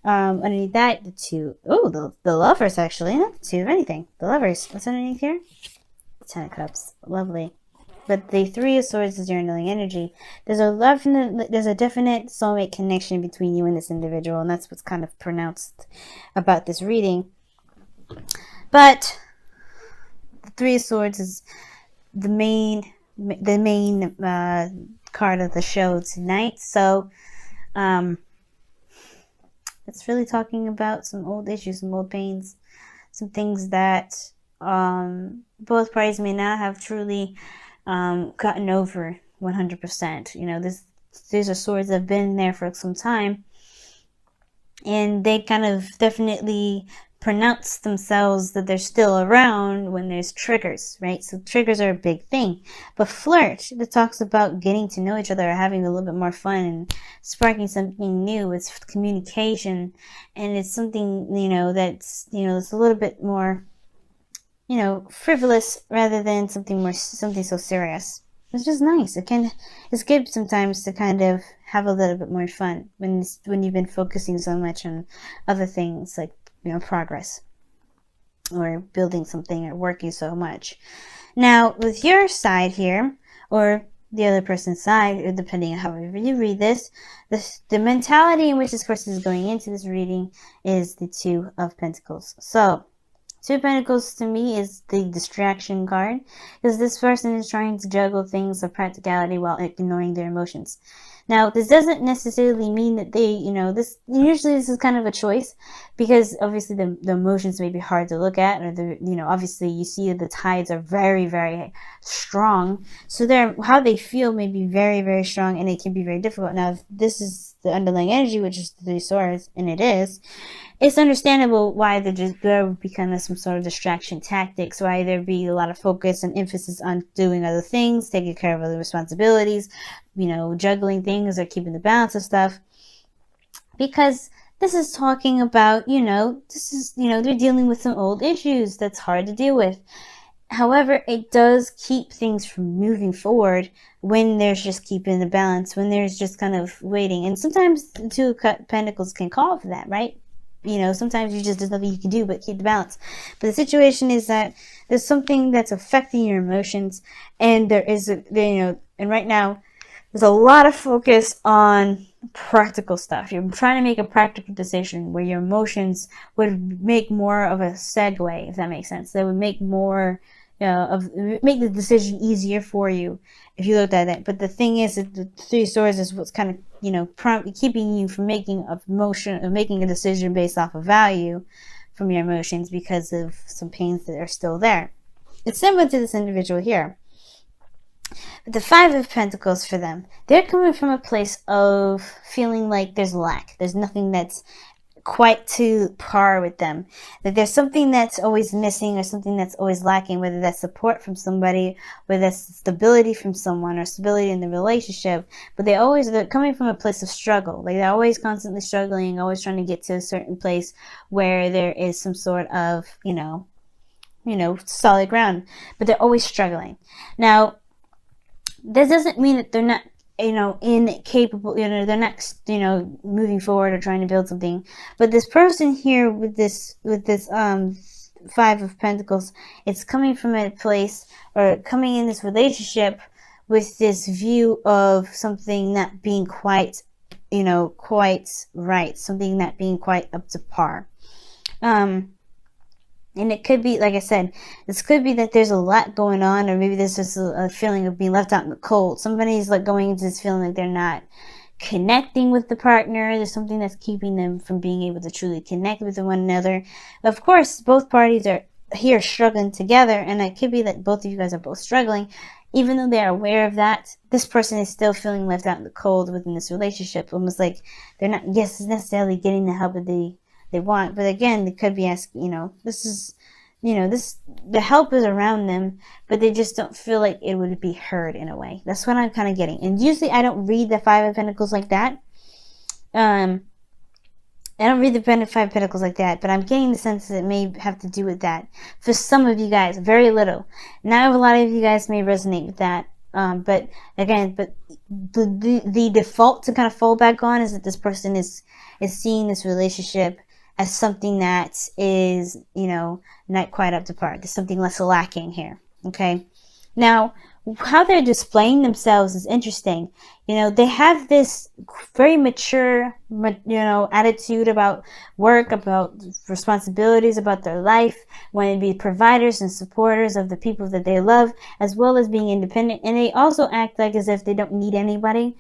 Underneath that, the two. Oh, the lovers, actually. Not the two of anything. The lovers. What's underneath here? Ten of Cups. Lovely. But the Three of Swords is your underlying energy. There's a definite soulmate connection between you and this individual, and that's what's kind of pronounced about this reading. But the Three of Swords is the main card of the show tonight. So, it's really talking about some old issues, some old pains, some things that both parties may not have truly gotten over 100%. You know, these are swords that have been there for some time, and they kind of definitely pronounce themselves that they're still around when there's triggers, right? So triggers are a big thing. But flirt, it talks about getting to know each other, or having a little bit more fun and sparking something new. It's communication, and it's something, you know, that's, you know, it's a little bit more, you know, frivolous rather than something so serious. It's just nice. It's good sometimes to kind of have a little bit more fun when you've been focusing so much on other things, like, you know, progress or building something or working so much. Now, with your side here, or the other person's side, or depending on however you read this, the mentality in which this person is going into this reading is the Two of Pentacles. So, Two of Pentacles to me is the distraction card, because this person is trying to juggle things of practicality while ignoring their emotions. Now, this doesn't necessarily mean that they, you know, usually this is kind of a choice, because obviously the emotions may be hard to look at, or you know, obviously you see the tides are very, very strong. So how they feel may be very, very strong, and it can be very difficult. Now, if this is the underlying energy, which is the Three of Swords, and it's understandable why there would be kind of some sort of distraction tactics, why there'd be a lot of focus and emphasis on doing other things, taking care of other responsibilities, you know, juggling things or keeping the balance of stuff. Because this is talking about, you know, they're dealing with some old issues that's hard to deal with. However, it does keep things from moving forward when there's just keeping the balance, when there's just kind of waiting. And sometimes the Two of Pentacles can call for that, right? You know, sometimes there's nothing you can do but keep the balance. But the situation is that there's something that's affecting your emotions, and and right now there's a lot of focus on practical stuff. You're trying to make a practical decision where your emotions would make more of a segue, if that makes sense. They would make more make the decision easier for you if you looked at it. But the thing is that the Three of Swords is what's kind of, you know, keeping you from making a decision based off of value from your emotions, because of some pains that are still there. It's similar to this individual here. But the Five of Pentacles, for them, they're coming from a place of feeling like there's lack. There's nothing that's quite to par with them, that there's something that's always missing, or something that's always lacking, whether that's support from somebody, whether that's stability from someone, or stability in the relationship. But they're coming from a place of struggle. Like, they're always constantly struggling, always trying to get to a certain place where there is some sort of, you know, solid ground, but they're always struggling. Now, this doesn't mean that they're not, you know, incapable, you know, they're not, you know, moving forward or trying to build something. But this person here with this Five of Pentacles, it's coming from a place, or coming in this relationship with this view of something not being quite, you know, quite right, something not being quite up to par. And it could be, like I said, this could be that there's a lot going on, or maybe there's just a feeling of being left out in the cold. Somebody's like going into this feeling like they're not connecting with the partner. There's something that's keeping them from being able to truly connect with one another. Of course, both parties are here struggling together, and it could be that both of you guys are both struggling. Even though they're aware of that, this person is still feeling left out in the cold within this relationship, almost like they're not necessarily getting the help that they want. But again, they could be asking, you know, the help is around them, but they just don't feel like it would be heard in a way. That's what I'm kind of getting. And usually I don't read the Five of Pentacles like that. I don't read the Five of Pentacles like that, but I'm getting the sense that it may have to do with that. For some of you guys, very little. Now, a lot of you guys may resonate with that. But again, the default to kind of fall back on is that this person is seeing this relationship as something that is, you know, not quite up to par. There's something less lacking here. Okay. Now, how they're displaying themselves is interesting. You know, they have this very mature, you know, attitude about work, about responsibilities, about their life, wanting to be providers and supporters of the people that they love, as well as being independent. And they also act like as if they don't need anybody.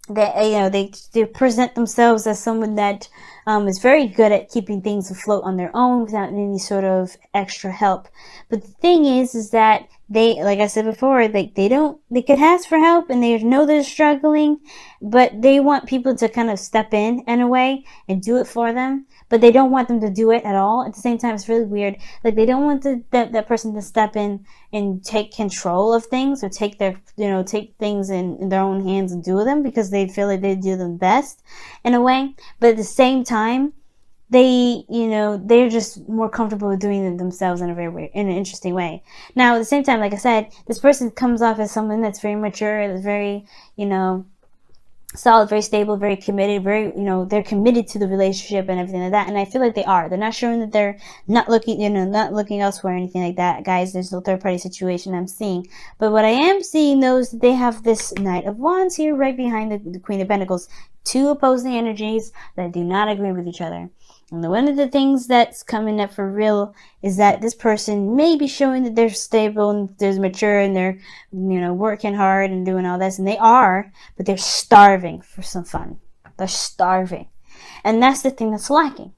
They, you know, they present themselves as someone that is very good at keeping things afloat on their own without any sort of extra help. But the thing is that they, like I said before, they could ask for help and they know they're struggling, but they want people to kind of step in a way and do it for them. But they don't want them to do it at all. At the same time, it's really weird. Like, they don't want that person to step in and take control of things, or take their, you know, take things in their own hands and do them, because they feel like they do them best in a way. But at the same time, they, you know, they're just more comfortable with doing it themselves in in an interesting way. Now, at the same time, like I said, this person comes off as someone that's very mature, that's very, you know, solid, very stable, very committed, very, you know, they're committed to the relationship and everything like that. And I feel like they are. They're not showing that they're not looking, you know, not looking elsewhere or anything like that. Guys, there's no third party situation I'm seeing. But what I am seeing, though, is that they have this Knight of Wands here right behind the Queen of Pentacles. Two opposing energies that do not agree with each other. And one of the things that's coming up for real is that this person may be showing that they're stable and they're mature and they're, you know, working hard and doing all this. And they are, but they're starving for some fun. They're starving. And that's the thing that's lacking.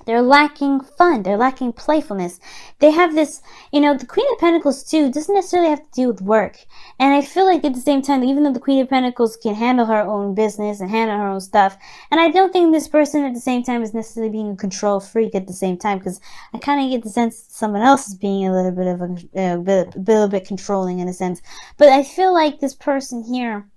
They're lacking fun. They're lacking playfulness. They have this, you know, the Queen of Pentacles too doesn't necessarily have to do with work. And I feel like at the same time, even though the Queen of Pentacles can handle her own business and handle her own stuff, and I don't think this person at the same time is necessarily being a control freak at the same time, because I kind of get the sense that someone else is being a little bit of a bit controlling in a sense. But I feel like this person here,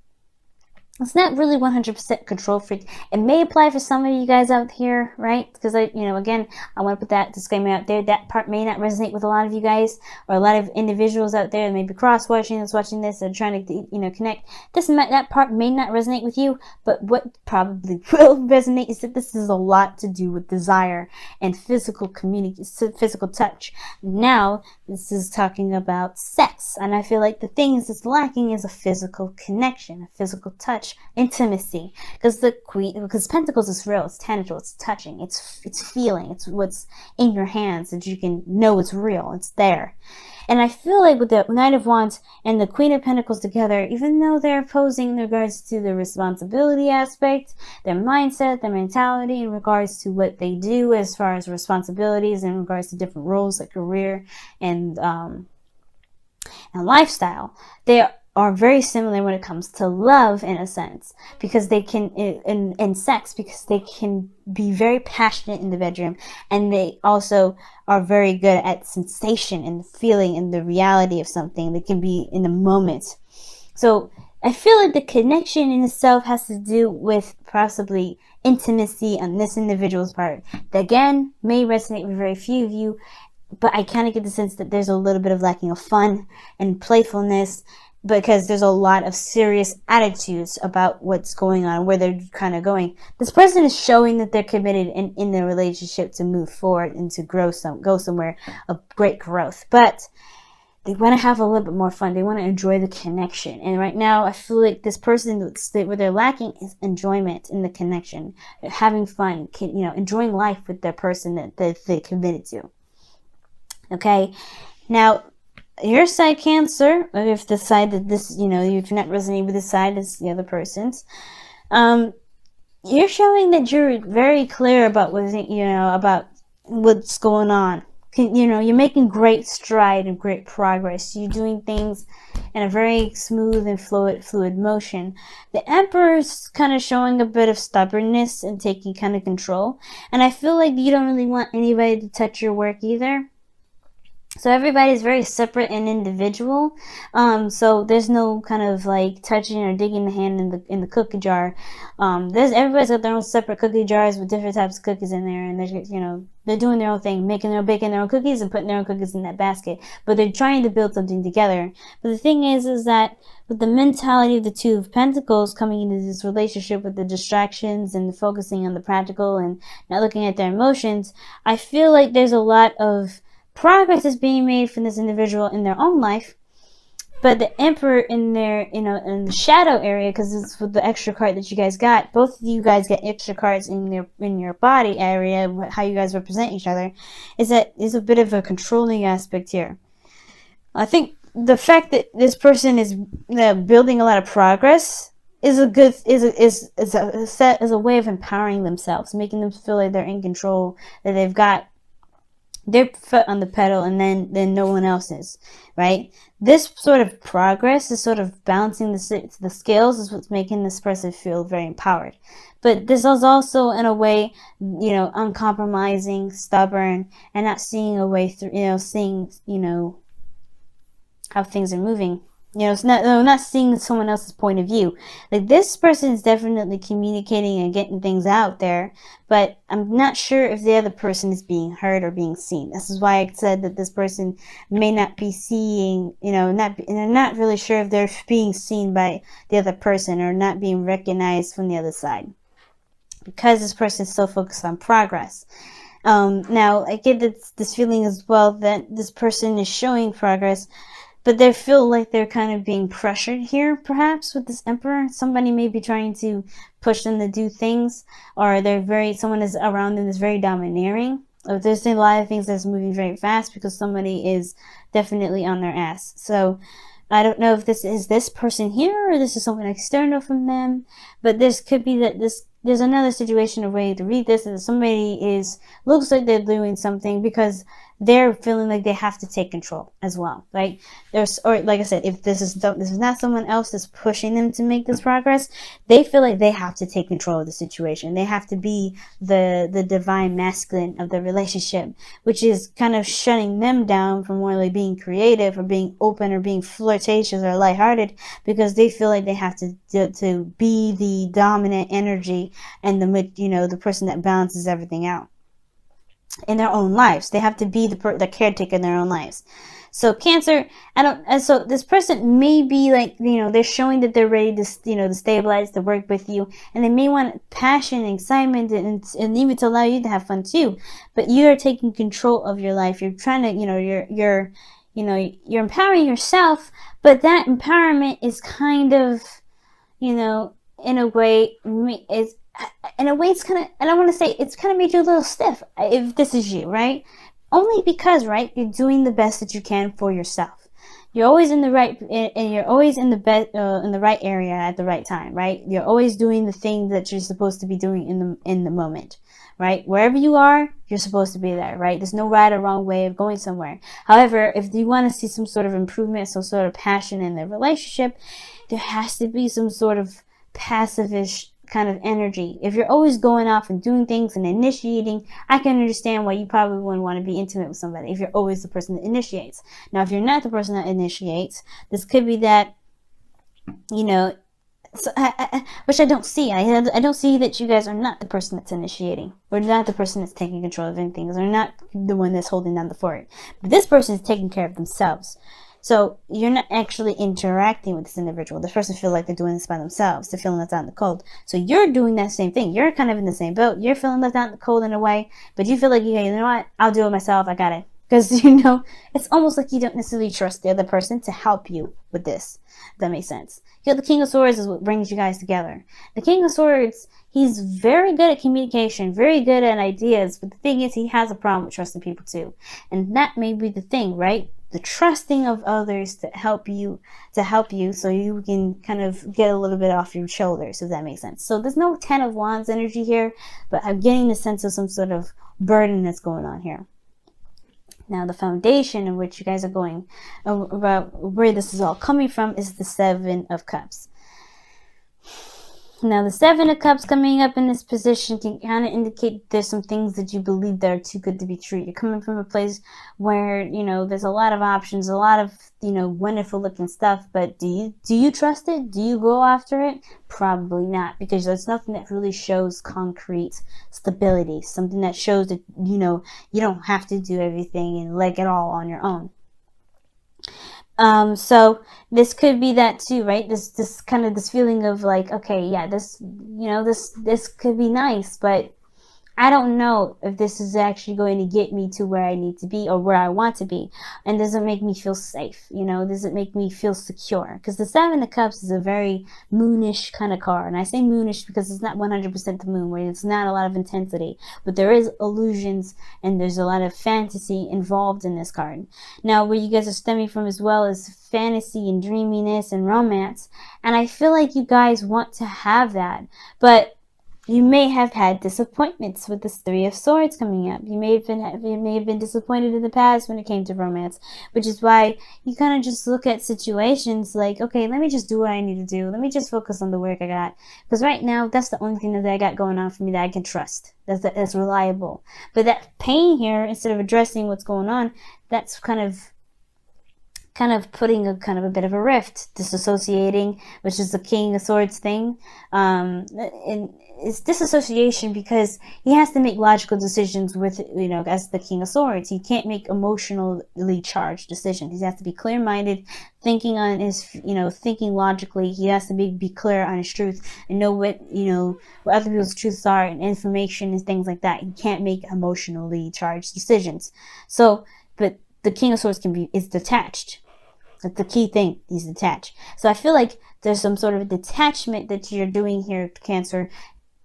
it's not really 100% control freak. It may apply for some of you guys out here, right? Because I, you know, again, I want to put that disclaimer out there. That part may not resonate with a lot of you guys, or a lot of individuals out there that may be cross-watching this, watching this, and trying to, you know, connect. That part may not resonate with you, but what probably will resonate is that this is a lot to do with desire and physical physical touch. Now, this is talking about sex, and I feel like the things that's lacking is a physical connection, a physical touch, intimacy, because Pentacles is real, it's tangible, it's touching, it's feeling, it's what's in your hands that you can know it's real, it's there. And I feel like with the Knight of Wands and the Queen of Pentacles together, even though they're opposing in regards to the responsibility aspect, their mindset, their mentality in regards to what they do as far as responsibilities, in regards to different roles like career and lifestyle, they are very similar when it comes to love, in a sense, because they can, in sex, because they can be very passionate in the bedroom, and they also are very good at sensation and the feeling and the reality of something. They can be in the moment. So I feel like the connection in itself has to do with possibly intimacy on this individual's part. That, again, may resonate with very few of you, but I kind of get the sense that there's a little bit of lacking of fun and playfulness, because there's a lot of serious attitudes about what's going on, where they're kind of going. This person is showing that they're committed in the relationship to move forward and to go somewhere of great growth. But they want to have a little bit more fun. They want to enjoy the connection. And right now, I feel like this person, where they're lacking is enjoyment in the connection, having fun, you know, enjoying life with their person that they committed to. Okay, now, your side, Cancer, or if the side that this, you know, if you're not resonating with this side, it's the other person's, you're showing that you're very clear about what, you know, about what's going on. You know, you're making great stride and great progress. You're doing things in a very smooth and fluid motion. The Emperor's kind of showing a bit of stubbornness and taking kind of control. And I feel like you don't really want anybody to touch your work either. So everybody's very separate and individual. So there's no kind of like touching or digging the hand in the cookie jar. There's everybody's got their own separate cookie jars with different types of cookies in there, and they're doing their own thing, baking their own cookies and putting their own cookies in that basket. But they're trying to build something together. But the thing is that with the mentality of the Two of Pentacles coming into this relationship with the distractions and focusing on the practical and not looking at their emotions, I feel like there's a lot of progress is being made from this individual in their own life, but the Emperor in their, in the shadow area, because it's with the extra card that you guys got. Both of you guys get extra cards in your body area, how you guys represent each other, is a bit of a controlling aspect here. I think the fact that this person is building a lot of progress is a way of empowering themselves, making them feel like they're in control, that they've got their foot on the pedal, and then no one else is, right? This sort of progress, this sort of balancing the scales, is what's making this person feel very empowered. But this is also, in a way, uncompromising, stubborn, and not seeing a way through, seeing, how things are moving. It's not seeing someone else's point of view. Like, this person is definitely communicating and getting things out there, but I'm not sure if the other person is being heard or being seen. This is why I said that this person may not be seeing, and they're not really sure if they're being seen by the other person or not being recognized from the other side, because this person is so focused on progress. Now, I get this feeling as well that this person is showing progress, but they feel like they're kind of being pressured here, perhaps, with this Emperor. Somebody may be trying to push them to do things, or someone is around them that's very domineering. Or there's a lot of things that's moving very fast because somebody is definitely on their ass. So I don't know if this is this person here or this is someone external from them, but this could be that there's another situation, a way to read this, that somebody looks like they're doing something because they're feeling like they have to take control as well, right? Or like I said, if this is not someone else that's pushing them to make this progress, they feel like they have to take control of the situation. They have to be the divine masculine of the relationship, which is kind of shutting them down from really being creative or being open or being flirtatious or lighthearted, because they feel like they have to be the dominant energy and the person that balances everything out in their own lives. They have to be the caretaker in their own lives. So Cancer, so this person may be like, they're showing that they're ready to, to stabilize, to work with you, and they may want passion, excitement, and even to allow you to have fun too. But you are taking control of your life. You're trying to, you're empowering yourself, but that empowerment is kind of, in a way, it's kind of, and I want to say, it's kind of made you a little stiff, if this is you, right? Only because, right, you're doing the best that you can for yourself. You're always in the right, and you're always in the right area at the right time, right? You're always doing the thing that you're supposed to be doing in the moment, right? Wherever you are, you're supposed to be there, right? There's no right or wrong way of going somewhere. However, if you want to see some sort of improvement, some sort of passion in the relationship, there has to be some sort of passive-ish kind of energy. If you're always going off and doing things and initiating, I can understand why you probably wouldn't want to be intimate with somebody if you're always the person that initiates. Now, if you're not the person that initiates, this could be that, which I don't see. I don't see that you guys are not the person that's initiating, or not the person that's taking control of anything, or not the one that's holding down the fort. But this person is taking care of themselves. So you're not actually interacting with this individual. This person feels like they're doing this by themselves. They're feeling left out in the cold. So you're doing that same thing. You're kind of in the same boat. You're feeling left out in the cold in a way, but you feel like, yeah, you know what? I'll do it myself. I got it. Because, it's almost like you don't necessarily trust the other person to help you with this. If that makes sense. The King of Swords is what brings you guys together. The King of Swords, he's very good at communication, very good at ideas, but the thing is, he has a problem with trusting people too. And that may be the thing, right? The trusting of others to help you so you can kind of get a little bit off your shoulders, if that makes sense. So there's no 10 of Wands energy here, but I'm getting the sense of some sort of burden that's going on here. Now, the foundation in which you guys are going, about where this is all coming from, is the Seven of Cups. Now, the Seven of Cups coming up in this position can kind of indicate there's some things that you believe that are too good to be true. You're coming from a place where, you know, there's a lot of options, a lot of, you know, wonderful looking stuff, but do you trust it? Do you go after it? Probably not, because there's nothing that really shows concrete stability, something that shows that, you know, you don't have to do everything and leg it all on your own. So this could be that too, right? This kind of this feeling of like, okay, yeah, this, you know, this could be nice, but I don't know if this is actually going to get me to where I need to be or where I want to be. And does it make me feel safe? You know, does it make me feel secure? Because the Seven of Cups is a very moonish kind of card. And I say moonish because it's not 100% the moon, where it's not a lot of intensity. But there is illusions and there's a lot of fantasy involved in this card. Now, where you guys are stemming from as well is fantasy and dreaminess and romance. And I feel like you guys want to have that. But you may have had disappointments with this Three of Swords coming up. You may have been disappointed in the past when it came to romance, which is why you kind of just look at situations like, okay, let me just do what I need to do. Let me just focus on the work I got. Because right now, that's the only thing that I got going on for me that I can trust. That's reliable. But that pain here, instead of addressing what's going on, that's kind of putting a kind of a bit of a rift, disassociating, which is the King of Swords thing. And it's disassociation because he has to make logical decisions with, you know, as the King of Swords. He can't make emotionally charged decisions. He has to be clear-minded, thinking on his, you know, thinking logically. He has to be clear on his truth and know what, you know, what other people's truths are and information and things like that. He can't make emotionally charged decisions. So, but the King of Swords is detached. That's the key thing. He's detached. So I feel like there's some sort of detachment that you're doing here, Cancer,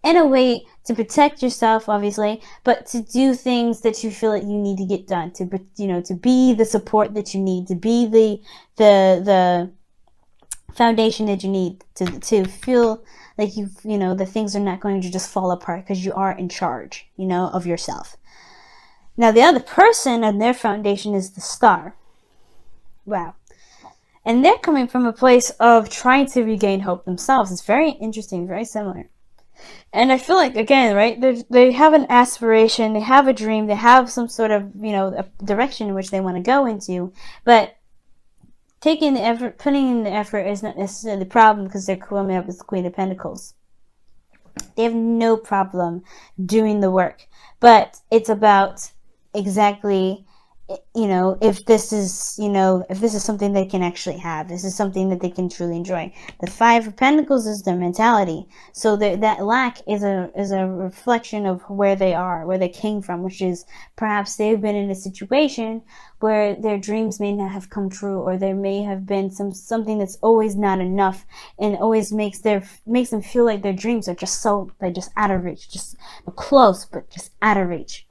in a way to protect yourself, obviously, but to do things that you feel like you need to get done, to, you know, to be the support that you need, to be the foundation that you need, to feel like you know, the things are not going to just fall apart because you are in charge, you know, of yourself. Now, the other person and their foundation is the Star. Wow. And they're coming from a place of trying to regain hope themselves. It's very interesting, very similar. And I feel like, again, right, they have an aspiration, they have a dream, they have some sort of, you know, a direction in which they want to go into. But taking the effort, putting in the effort is not necessarily the problem, because they're coming up with the Queen of Pentacles. They have no problem doing the work. But it's about exactly, you know, if this is, you know, if this is something they can actually have, this is something that they can truly enjoy. The Five of Pentacles is their mentality. So that lack is a reflection of where they are, where they came from, which is perhaps they've been in a situation where their dreams may not have come true, or there may have been something that's always not enough, and always makes them feel like their dreams are just out of reach, just close, but just out of reach.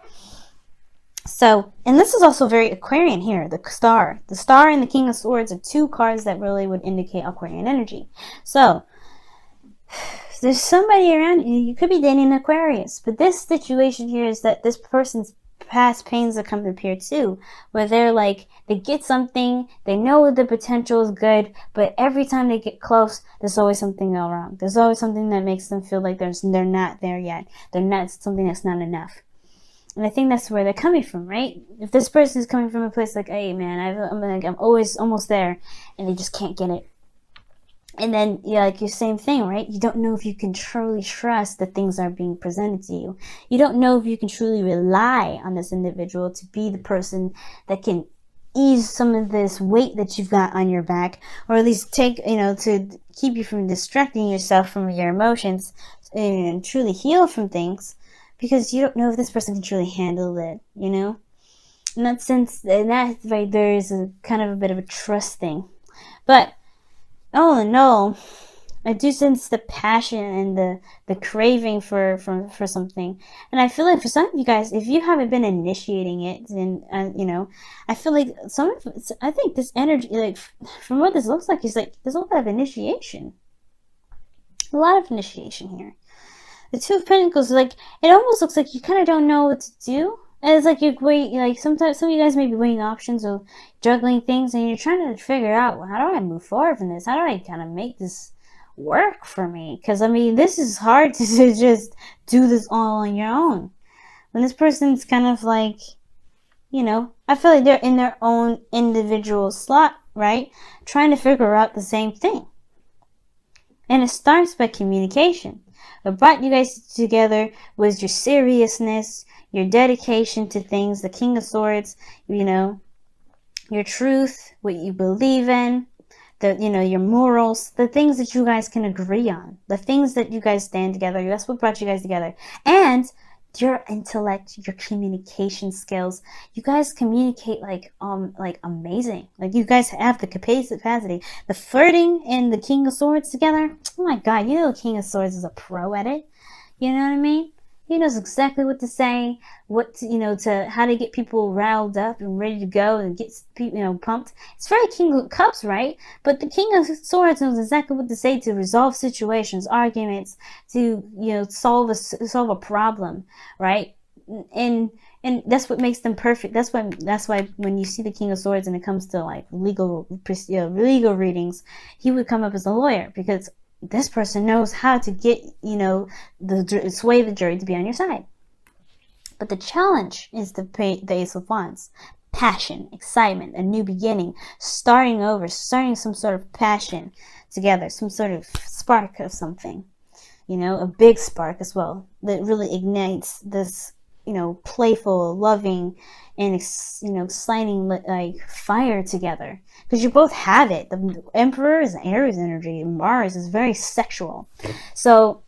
So, and this is also very Aquarian here, the Star. The Star and the King of Swords are two cards that really would indicate Aquarian energy. So, there's somebody around you. You could be dating an Aquarius. But this situation here is that this person's past pains that come to appear too. Where they're like, they get something, they know the potential is good, but every time they get close, there's always something wrong. There's always something that makes them feel like they're not there yet. They're not, something that's not enough. And I think that's where they're coming from, right? If this person is coming from a place like, hey, man, I'm always almost there, and they just can't get it. And then, yeah, like your same thing, right? You don't know if you can truly trust that things are being presented to you. You don't know if you can truly rely on this individual to be the person that can ease some of this weight that you've got on your back, or at least take, you know, to keep you from distracting yourself from your emotions and truly heal from things. Because you don't know if this person can truly handle it, you know? In that sense, in that right, there is a kind of a bit of a trust thing. But all in all, I do sense the passion and the craving for something. And I feel like for some of you guys, if you haven't been initiating it, then, you know, I feel like I think this energy, like, from what this looks like, is like, there's a lot of initiation. A lot of initiation here. The Two of Pentacles, like, it almost looks like you kind of don't know what to do. And it's like sometimes some of you guys may be weighing options or juggling things, and you're trying to figure out, well, how do I move forward from this? How do I kind of make this work for me. Because, I mean, this is hard to just do this all on your own. When this person's kind of like, you know, I feel like they're in their own individual slot, right? Trying to figure out the same thing. And it starts by communication. What brought you guys together was your seriousness, your dedication to things, the King of Swords, you know, your truth, what you believe in, the, you know, your morals, the things that you guys can agree on, the things that you guys stand together. That's what brought you guys together. And your intellect, your communication skills. You guys communicate like amazing. Like, you guys have the capacity. The flirting and the King of Swords together. Oh my God, you know the King of Swords is a pro at it. You know what I mean? He knows exactly what to say, what to, you know, to how to get people riled up and ready to go and get people, you know, pumped. It's very King of Cups, right? But the King of Swords knows exactly what to say to resolve situations, arguments, to, you know, solve a problem, right? And that's what makes them perfect. That's why when you see the King of Swords and it comes to like legal readings, he would come up as a lawyer, because this person knows how to get, you know, sway the jury to be on your side. But the challenge is the Ace of Wands. Passion, excitement, a new beginning, starting over, starting some sort of passion together, some sort of spark of something, you know, a big spark as well, that really ignites this, you know, playful, loving, and, you know, exciting like fire together, because you both have it. The Emperor is Aries energy, and Mars is very sexual. So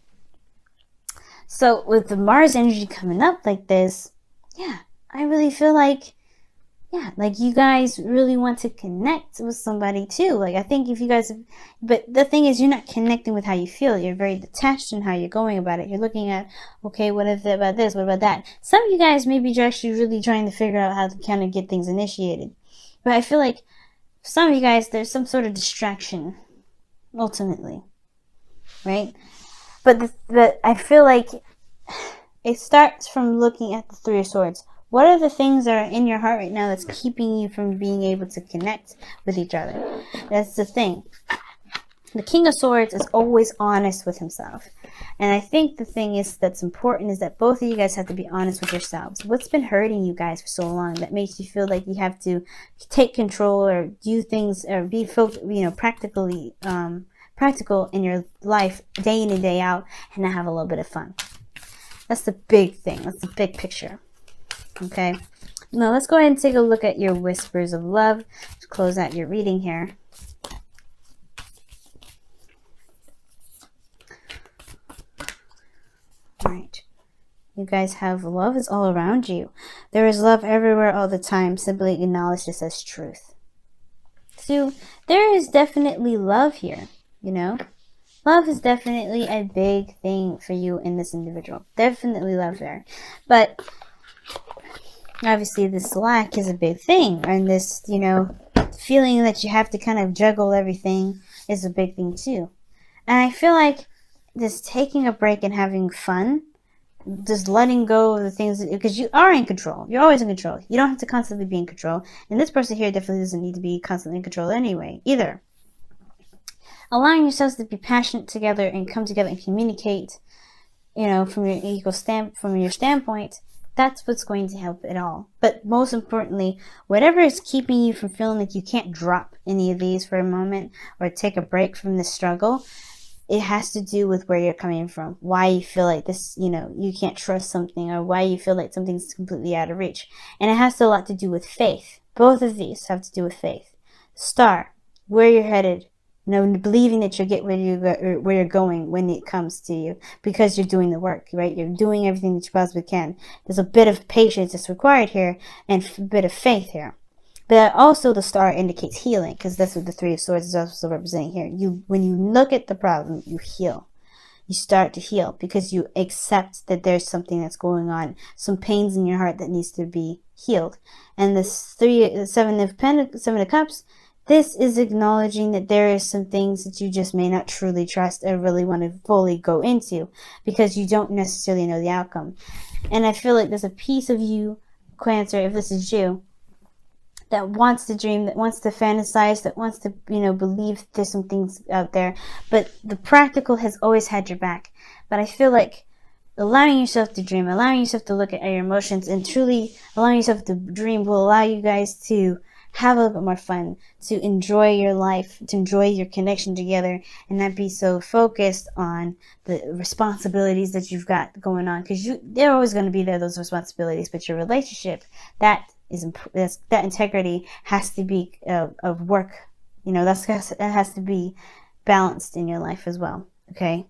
with the Mars energy coming up like this, yeah, I really feel like, yeah, like you guys really want to connect with somebody too. Like, I think if you guys, but the thing is, you're not connecting with how you feel. You're very detached in how you're going about it. You're looking at, okay, what if about this? What about that? Some of you guys maybe are actually really trying to figure out how to kind of get things initiated. But I feel like for some of you guys, there's some sort of distraction, ultimately, right? But I feel like it starts from looking at the Three of Swords. What are the things that are in your heart right now that's keeping you from being able to connect with each other? That's the thing. The King of Swords is always honest with himself. And I think the thing is that's important is that both of you guys have to be honest with yourselves. What's been hurting you guys for so long that makes you feel like you have to take control or do things or be, you know, practical in your life day in and day out, and not have a little bit of fun? That's the big thing. That's the big picture. Okay, now let's go ahead and take a look at your whispers of love to close out your reading here. All right, you guys have love is all around you. There is love everywhere all the time. Simply acknowledge this as truth. So there is definitely love here, you know. Love is definitely a big thing for you in this individual. Definitely love there. But obviously this lack is a big thing, and this, you know, feeling that you have to kind of juggle everything is a big thing too. And I feel like just taking a break and having fun, just letting go of the things, because you are in control. You're always in control. You don't have to constantly be in control. And this person here definitely doesn't need to be constantly in control anyway, either. Allowing yourselves to be passionate together and come together and communicate, you know, from your standpoint, that's what's going to help it all. But most importantly, whatever is keeping you from feeling like you can't drop any of these for a moment or take a break from this struggle, it has to do with where you're coming from, why you feel like this, you know, you can't trust something, or why you feel like something's completely out of reach. And it has a lot to do with faith. Both of these have to do with faith. Star, where you're headed, you know, believing that you'll get where you're going when it comes to you, because you're doing the work, right? You're doing everything that you possibly can. There's a bit of patience that's required here, and a bit of faith here. But also the star indicates healing, because that's what the Three of Swords is also representing here. When you look at the problem, you heal. You start to heal because you accept that there's something that's going on, some pains in your heart that needs to be healed. And this Seven of Cups, this is acknowledging that there is some things that you just may not truly trust or really want to fully go into, because you don't necessarily know the outcome. And I feel like there's a piece of you, Cancer, if this is you, that wants to dream, that wants to fantasize, that wants to, you know, believe there's some things out there. But the practical has always had your back. But I feel like allowing yourself to dream, allowing yourself to look at your emotions, and truly allowing yourself to dream will allow you guys to have a little bit more fun, to enjoy your life, to enjoy your connection together, and not be so focused on the responsibilities that you've got going on. Because they're always going to be there, those responsibilities. But your relationship, that integrity has to be of work. You know, that has to be balanced in your life as well. Okay.